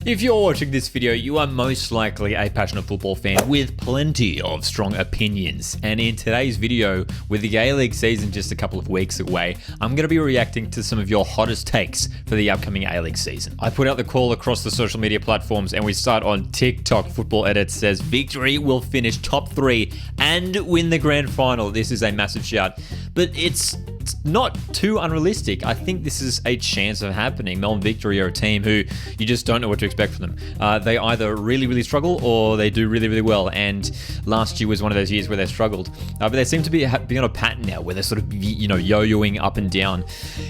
If you're watching this video, you are most likely a passionate football fan with plenty of strong opinions. And in today's video, with the A-League season just a couple of weeks away, I'm going to be reacting to some of your hottest takes for the upcoming A-League season. I put out the call across the social media platforms and we start on TikTok. Football Edit says, Victory will finish top 3 and win the grand final. This is a massive shout, but it's not too unrealistic. I think this is a chance of happening. Melbourne Victory are a team who you just don't know what to expect from them. They either really struggle or they do really well, and last year was one of those years where they struggled. But they seem to be on a pattern now where they're sort of yo-yoing up and down.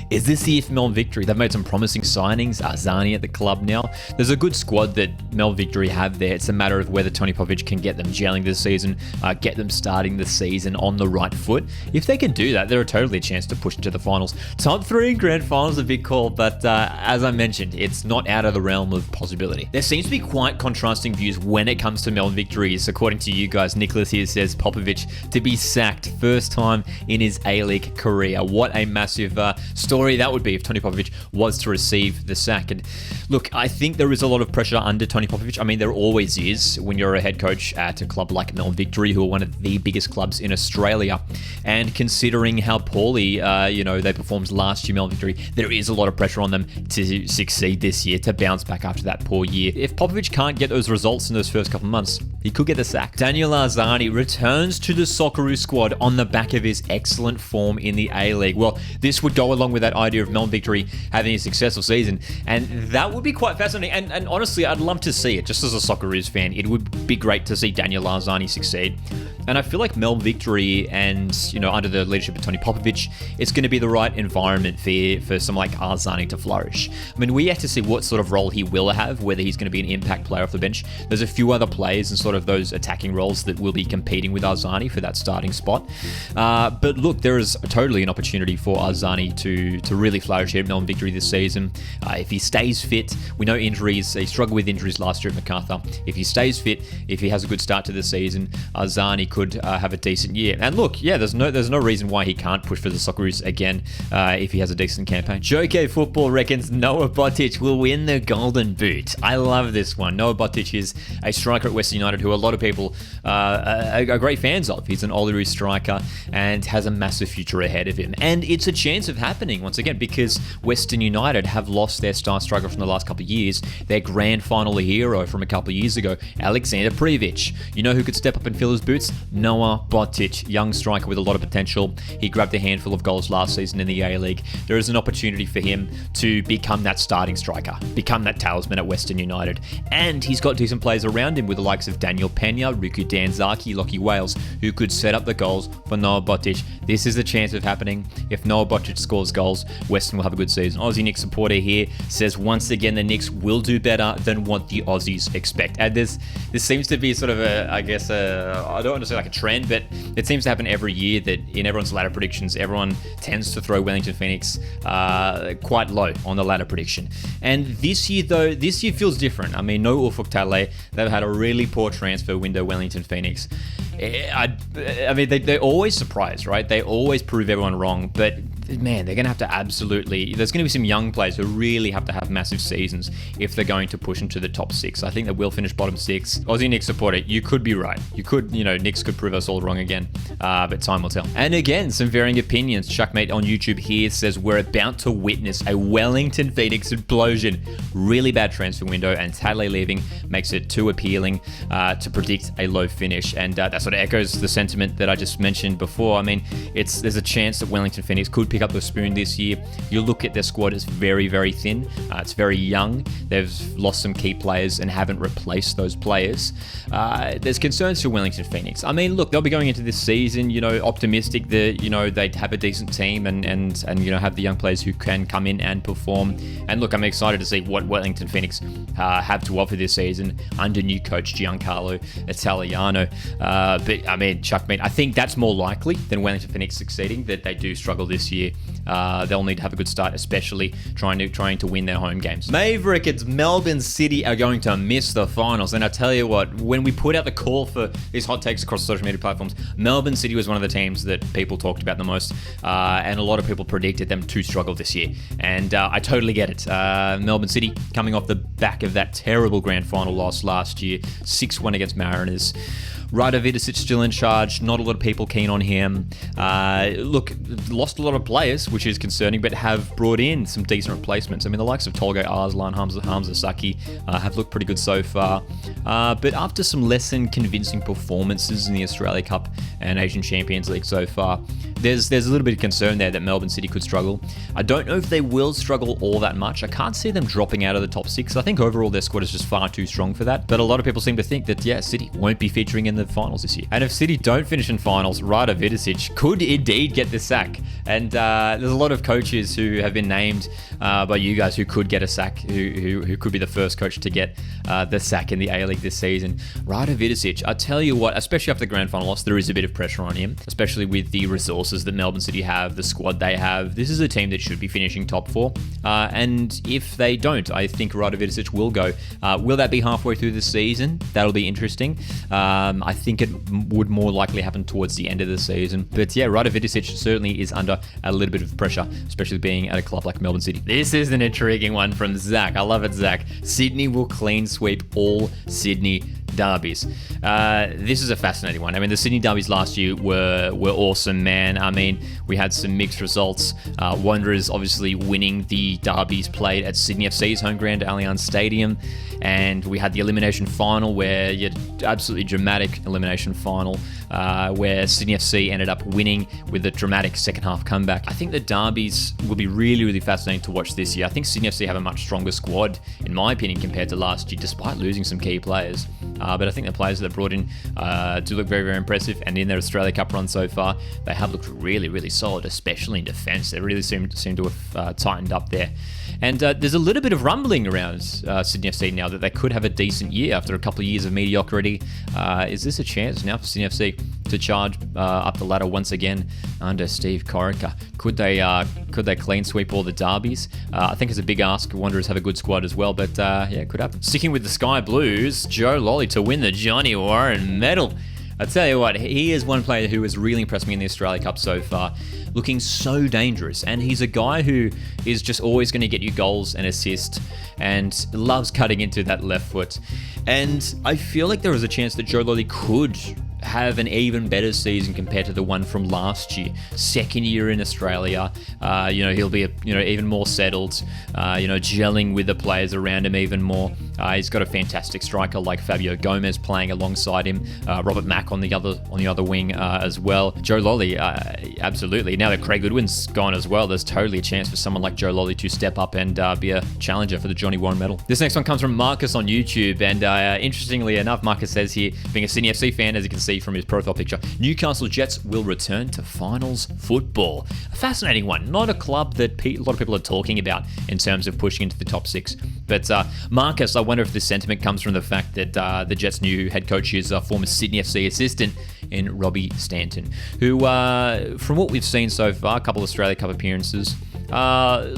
Is this the year for Melbourne Victory? They've made some promising signings. Arzani at the club now. There's a good squad that Melbourne Victory have there. It's a matter of whether Tony Popovic can get them gelling this season, get them starting the season on the right foot. If they can do that, they're totally a chance to push into the finals. Top 3 in grand finals is a big call, but as I mentioned, it's not out of the realm of possibility. There seems to be quite contrasting views when it comes to Melbourne Victories. According to you guys, Nicholas here says Popovic to be sacked first time in his A-League career. What a massive story that would be if Tony Popovic was to receive the sack. And look, I think there is a lot of pressure under Tony Popovic. I mean, there always is when you're a head coach at a club like Melbourne Victory, who are one of the biggest clubs in Australia. And considering how poorly they performed last year, Melbourne Victory, there is a lot of pressure on them to succeed this year, to bounce back after that poor year. If Popovic can't get those results in those first couple of months, he could get the sack. Daniel Arzani returns to the Socceroos squad on the back of his excellent form in the A-League. Well, this would go along with that idea of Melbourne Victory having a successful season, and that would be quite fascinating. And honestly, I'd love to see it. Just as a Socceroos fan, it would be great to see Daniel Arzani succeed. And I feel like Melbourne Victory and, under the leadership of Tony Popovic, it's going to be the right environment for someone like Arzani to flourish. I mean, we have to see what sort of role he will have, whether he's going to be an impact player off the bench. There's a few other players in sort of those attacking roles that will be competing with Arzani for that starting spot. But look, there is totally an opportunity for Arzani to really flourish here at Melbourne Victory this season. If he stays fit, we know injuries, he struggled with injuries last year at MacArthur. If he stays fit, if he has a good start to the season, Arzani could have a decent year. And look, yeah, there's no reason why he can't push for the Socceroos again if he has a decent campaign. Joke Football reckons Noah Botic will win the Golden Boot. I love this one. Noah Botic is a striker at Western United who a lot of people are great fans of. He's an Olyroos striker and has a massive future ahead of him. And it's a chance of happening once again because Western United have lost their star striker from the last couple of years. Their grand final hero from a couple of years ago, Alexander Privic. You know who could step up and fill his boots? Noah Botic, young striker with a lot of potential. He grabbed a handful of goals last season in the A-League. There is an opportunity for him to become that starting striker, become that talisman at Western United. And he's got decent players around him with the likes of Daniel Pena, Riku Danzaki, Lockie Wales, who could set up the goals for Noah Botic. This is a chance of happening. If Noah Botic scores goals, Western will have a good season. Aussie Knicks supporter here says once again the Knicks will do better than what the Aussies expect. And this seems to be sort of I don't want to say like a trend, but it seems to happen every year that in everyone's ladder predictions, everyone tends to throw Wellington Phoenix quite low on the ladder prediction. And this year feels different. I mean, no Ufuk Talay. They've had a really poor transfer window, Wellington Phoenix. I mean, they always surprise, right? They always prove everyone wrong, but man, they're going to have to there's going to be some young players who really have to have massive seasons if they're going to push into the top 6. I think they will finish bottom 6. Aussie Knicks supporter, you could be right. You could, Knicks could prove us all wrong again, but time will tell. And again, some varying opinions. Chuckmate on YouTube here says we're about to witness a Wellington Phoenix implosion. Really bad transfer window, and Tadley leaving makes it too appealing to predict a low finish. And that sort of echoes the sentiment that I just mentioned before. I mean, there's a chance that Wellington Phoenix could pick up the spoon this year. You look at their squad, it's very thin. It's very young. They've lost some key players and haven't replaced those players. There's concerns for Wellington Phoenix. I mean, look, they'll be going into this season, optimistic that, they'd have a decent team and have the young players who can come in and perform. And look, I'm excited to see what Wellington Phoenix have to offer this season under new coach Giancarlo Italiano. But I mean, Chuck, I think that's more likely than Wellington Phoenix succeeding, that they do struggle this year. year. They'll need to have a good start, especially trying to win their home games. Maverick, it's Melbourne City are going to miss the finals. And I tell you what, when we put out the call for these hot takes across social media platforms, Melbourne City was one of the teams that people talked about the most, and a lot of people predicted them to struggle this year. And I totally get it. Melbourne City coming off the back of that terrible grand final loss last year, 6-1 against Mariners. Vidosic still in charge. Not a lot of people keen on him. Look, lost a lot of players, which is concerning, but have brought in some decent replacements. I mean, the likes of Tolga Arslan, Hamza Saki have looked pretty good so far. But after some less than convincing performances in the Australia Cup and Asian Champions League so far, there's a little bit of concern there that Melbourne City could struggle. I don't know if they will struggle all that much. I can't see them dropping out of the top 6. I think overall their squad is just far too strong for that. But a lot of people seem to think that, yeah, City won't be featuring in the finals this year. And if City don't finish in finals, Vidosic could indeed get the sack. And there's a lot of coaches who have been named by you guys who could get a sack, who could be the first coach to get the sack in the A-League this season. Vidosic, I tell you what, especially after the grand final loss, there is a bit of pressure on him, especially with the resources that Melbourne City have, the squad they have. This is a team that should be finishing top 4. And if they don't, I think Vidosic will go. Will that be halfway through the season? That'll be interesting. I think it would more likely happen towards the end of the season. But yeah, Vidosic certainly is under a little bit of pressure, especially being at a club like Melbourne City. This is an intriguing one from Zach. I love it, Zach. Sydney will clean sweep all Sydney derbies. This is a fascinating one. I mean, the Sydney derbies last year were awesome, man. I mean, we had some mixed results. Wanderers obviously winning the derbies played at Sydney FC's home ground, Allianz Stadium, and we had the elimination final where you had absolutely dramatic elimination final where Sydney FC ended up winning with a dramatic second half comeback. I think the derbies will be really, really fascinating to watch this year. I think Sydney FC have a much stronger squad, in my opinion, compared to last year, despite losing some key players. But I think the players that they brought in do look very, very impressive. And in their Australia Cup run so far, they have looked really, really solid, especially in defence. They really seem to have tightened up there. And there's a little bit of rumbling around Sydney FC now that they could have a decent year after a couple of years of mediocrity. Is this a chance now for Sydney FC to charge up the ladder once again under Steve Corica? Could they clean sweep all the derbies? I think it's a big ask. Wanderers have a good squad as well, but yeah, it could happen. Sticking with the Sky Blues, Joe Lolley to win the Johnny Warren medal. I tell you what, he is one player who has really impressed me in the Australia Cup so far, looking so dangerous. And he's a guy who is just always going to get you goals and assists and loves cutting into that left foot. And I feel like there is a chance that Joe Lolley could have an even better season compared to the one from last year. Second year in Australia, he'll be even more settled, gelling with the players around him even more. He's got a fantastic striker like Fabio Gomez playing alongside him, Robert Mack on the other wing as well. Joe Lolley, absolutely. Now that Craig Goodwin's gone as well, there's totally a chance for someone like Joe Lolley to step up and be a challenger for the Johnny Warren medal. This next one comes from Marcus on YouTube, and interestingly enough, Marcus says here, being a Sydney FC fan, as you can see from his profile picture, Newcastle Jets will return to finals football. A fascinating one. Not a club that a lot of people are talking about in terms of pushing into the top 6. But Marcus, I wonder if this sentiment comes from the fact that the Jets' new head coach is former Sydney FC assistant in Robbie Stanton, who, from what we've seen so far, a couple of Australia Cup appearances,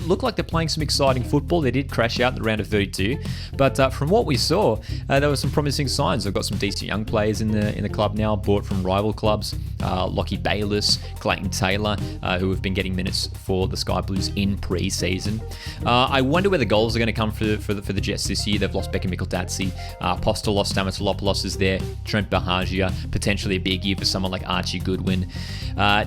look like they're playing some exciting football. They did crash out in the round of 32, but from what we saw, there were some promising signs. They've got some decent young players in the club now, bought from rival clubs. Lockie Bayliss, Clayton Taylor, who have been getting minutes for the Sky Blues in pre-season. I wonder where the goals are going to come for the Jets this year. They've lost Beckham Mikkeldatsi, Postolos, Stamatolopoulos is there, Trent Bahagia, potentially a big year for someone like Archie Goodwin.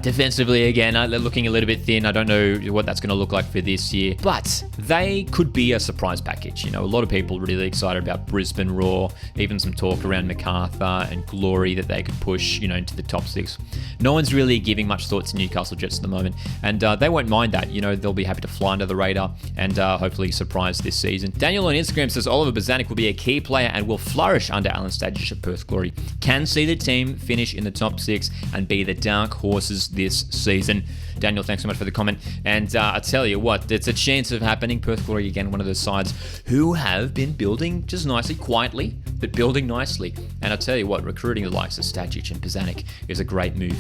Defensively, again, they're looking a little bit thin. I don't know what that's going to look like for this year, but they could be a surprise package. A lot of people really excited about Brisbane Roar, even some talk around MacArthur and Glory that they could push, into the top 6. No one's really giving much thought to Newcastle Jets at the moment, and they won't mind that. They'll be happy to fly under the radar and hopefully surprise this season. Daniel on Instagram says Oliver Bozanic will be a key player and will flourish under Alan Stajcic at Perth Glory. Can see the team finish in the top 6 and be the dark horses this season. Daniel, thanks so much for the comment. And I tell you what, it's a chance of happening. Perth Glory, again, one of those sides who have been building just nicely, quietly, but building nicely. And I'll tell you what, recruiting the likes of Stajic and Bozanic is a great move.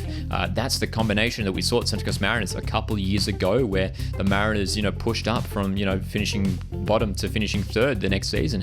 That's the combination that we saw at Central Coast Mariners a couple of years ago, where the Mariners, pushed up from, finishing bottom to finishing third the next season.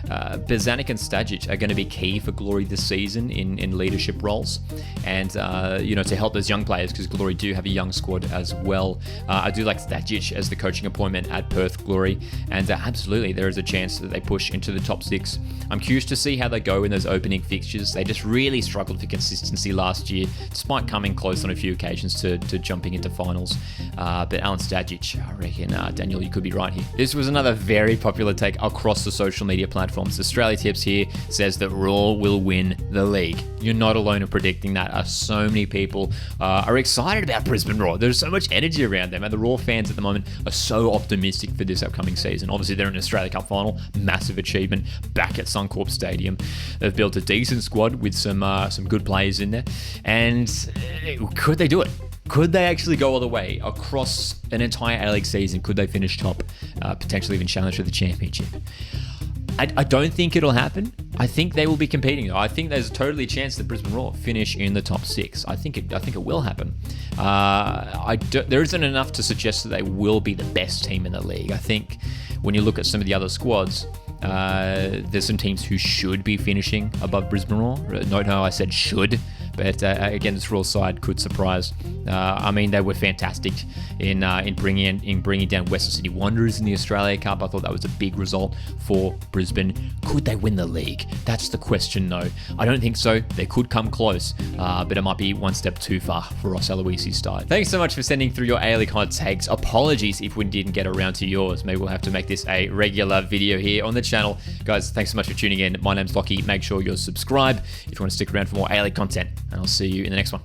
Bozanic and Stajic are going to be key for Glory this season in leadership roles, and to help those young players, because Glory do have a young squad as well. I do like Stajic as the coaching appointment at Perth Glory, and absolutely there is a chance that they push into the top 6. I'm curious to see how they go in those opening fixtures. They just really struggled for consistency last year, despite coming close on a few occasions to jumping into finals. But Alan Stajic, I reckon, Daniel, you could be right here. This was another very popular take across the social media platforms. Australia Tips here says that Raw will win the league. You're not alone in predicting that. So many people are excited about Brisbane Raw. There's so much energy around them, and the Raw fans at the moment are so optimistic for this upcoming season. Obviously, they're in an Australia Cup final, massive achievement back at Suncorp Stadium. They've built a decent squad with some good players in there, and could they do it? Could they actually go all the way across an entire A-League season? Could they finish top, potentially even challenge for the championship? I don't think it'll happen. I think they will be competing, though. I think there's totally a chance that Brisbane Raw finish in the top 6. I think it will happen. There isn't enough to suggest that they will be the best team in the league. I think when you look at some of the other squads, there's some teams who should be finishing above Brisbane Raw. Note how I said should. But again, this Raw side could surprise. They were fantastic in bringing down Western Sydney Wanderers in the Australia Cup. I thought that was a big result for Brisbane. Could they win the league? That's the question, though. I don't think so. They could come close, but it might be one step too far for Ross Aloisi's side. Thanks so much for sending through your A-League hot takes. Apologies if we didn't get around to yours. Maybe we'll have to make this a regular video here on the channel. Guys, thanks so much for tuning in. My name's Locky. Make sure you're subscribed if you want to stick around for more A-League content, and I'll see you in the next one.